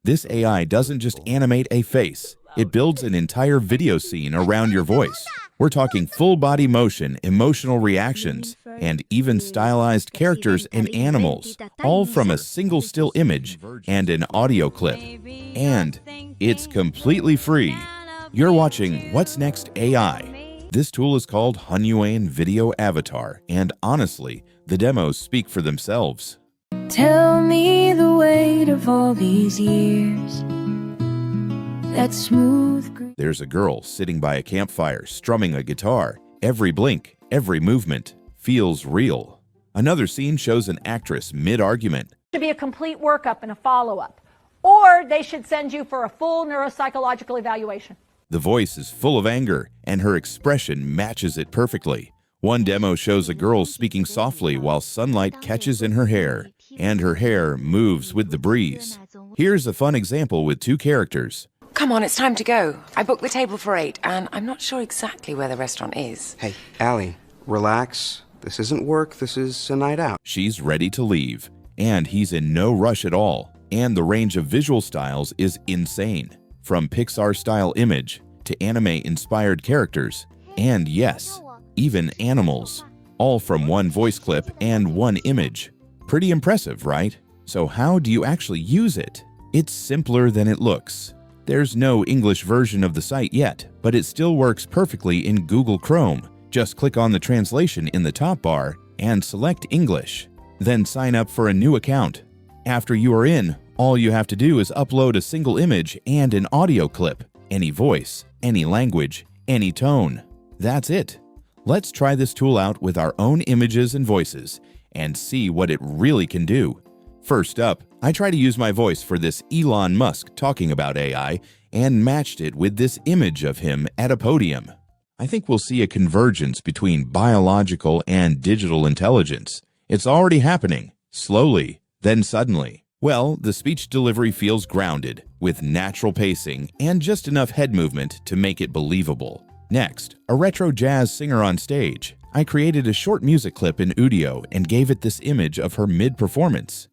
This AI doesn't just animate a face, it builds an entire video scene around your voice. We're talking full body motion, emotional reactions, and even stylized characters and animals, all from a single still image and an audio clip. And it's completely free. You're watching What's Next AI. This tool is called HunyuanVideo Avatar, and honestly, the demos speak for themselves. Tell me the weight of all these years. That smooth green. There's a girl sitting by a campfire strumming a guitar. Every blink, every movement feels real. Another scene shows an actress mid-argument. Should be a complete workup and a follow-up, or they should send you for a full neuropsychological evaluation. The voice is full of anger, and her expression matches it perfectly. One demo shows a girl speaking softly while sunlight catches in her hair, and her hair moves with the breeze. Here's a fun example with two characters. Come on, it's time to go. I booked the table for 8, and I'm not sure exactly where the restaurant is. Hey, Allie, relax. This isn't work, this is a night out. She's ready to leave, and he's in no rush at all. And the range of visual styles is insane. From Pixar-style image to anime-inspired characters, and yes, even animals, all from one voice clip and one image. Pretty impressive, right? So how do you actually use it? It's simpler than it looks. There's no English version of the site yet, but it still works perfectly in Google Chrome. Just click on the translation in the top bar and select English. Then sign up for a new account. After you are in, all you have to do is upload a single image and an audio clip. Any voice, any language, any tone. That's it. Let's try this tool out with our own images and voices and see what it really can do. First up, I try to use my voice for this Elon Musk talking about AI and matched it with this image of him at a podium. I think we'll see a convergence between biological and digital intelligence. It's already happening, slowly, then suddenly. Well, the speech delivery feels grounded, with natural pacing and just enough head movement to make it believable. Next, a retro jazz singer on stage. I created a short music clip in Udio and gave it this image of her mid-performance.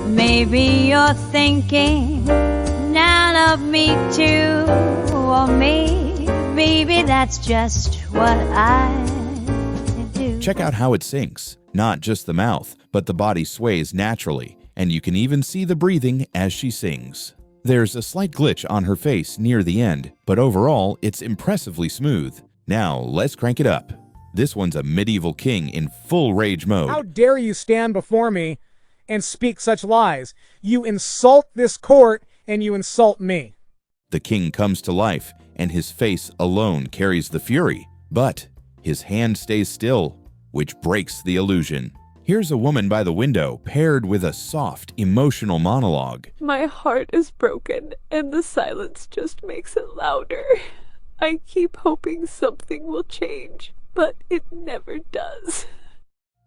Maybe you're thinking none of me too, or maybe that's just what I do. Check out how it syncs. Not just the mouth, but the body sways naturally, and you can even see the breathing as she sings. There's a slight glitch on her face near the end, but overall, it's impressively smooth. Now, let's crank it up. This one's a medieval king in full rage mode. How dare you stand before me and speak such lies? You insult this court and you insult me. The king comes to life, and his face alone carries the fury, but his hand stays still, which breaks the illusion. Here's a woman by the window paired with a soft, emotional monologue. My heart is broken, and the silence just makes it louder. I keep hoping something will change, but it never does.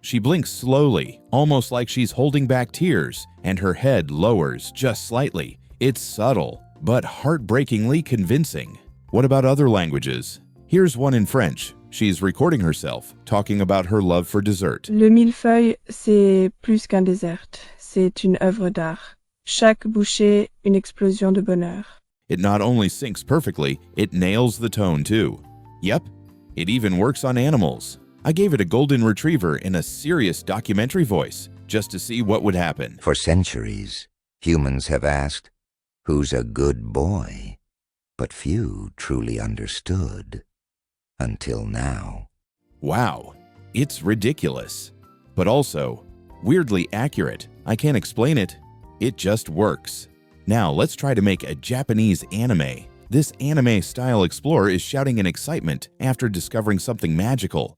She blinks slowly, almost like she's holding back tears, and her head lowers just slightly. It's subtle, but heartbreakingly convincing. What about other languages? Here's one in French. She's recording herself, talking about her love for dessert. Le millefeuille, c'est plus qu'un dessert. C'est une œuvre d'art. Chaque bouchée, une explosion de bonheur. It not only syncs perfectly, it nails the tone too. Yep, it even works on animals. I gave it a golden retriever in a serious documentary voice, just to see what would happen. For centuries, humans have asked, who's a good boy? But few truly understood. Until now. Wow, it's ridiculous. But also, weirdly accurate. I can't explain it. It just works. Now let's try to make a Japanese anime. This anime-style explorer is shouting in excitement after discovering something magical.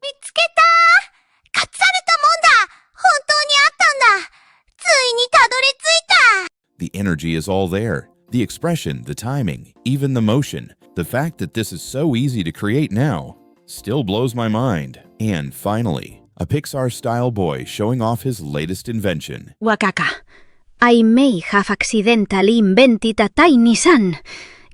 The energy is all there. The expression, the timing, even the motion. The fact that this is so easy to create now still blows my mind. And finally, a Pixar-style boy showing off his latest invention. Wakaka, I may have accidentally invented a tiny sun.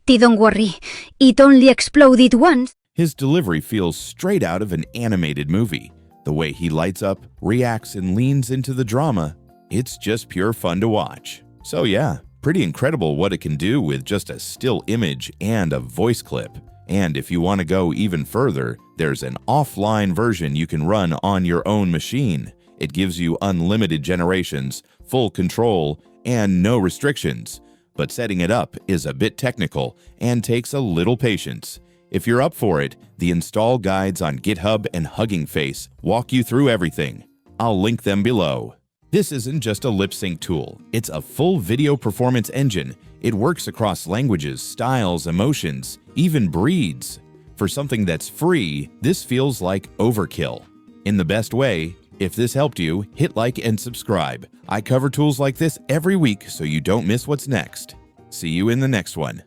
Don't worry, it only exploded once. His delivery feels straight out of an animated movie. The way he lights up, reacts, and leans into the drama, it's just pure fun to watch. So yeah, pretty incredible what it can do with just a still image and a voice clip. And if you want to go even further, there's an offline version you can run on your own machine. It gives you unlimited generations, full control, and no restrictions. But setting it up is a bit technical and takes a little patience. If you're up for it, the install guides on GitHub and Hugging Face walk you through everything. I'll link them below. This isn't just a lip sync tool, it's a full video performance engine. It works across languages, styles, emotions, even breeds. For something that's free, this feels like overkill. In the best way, if this helped you, hit like and subscribe. I cover tools like this every week so you don't miss what's next. See you in the next one.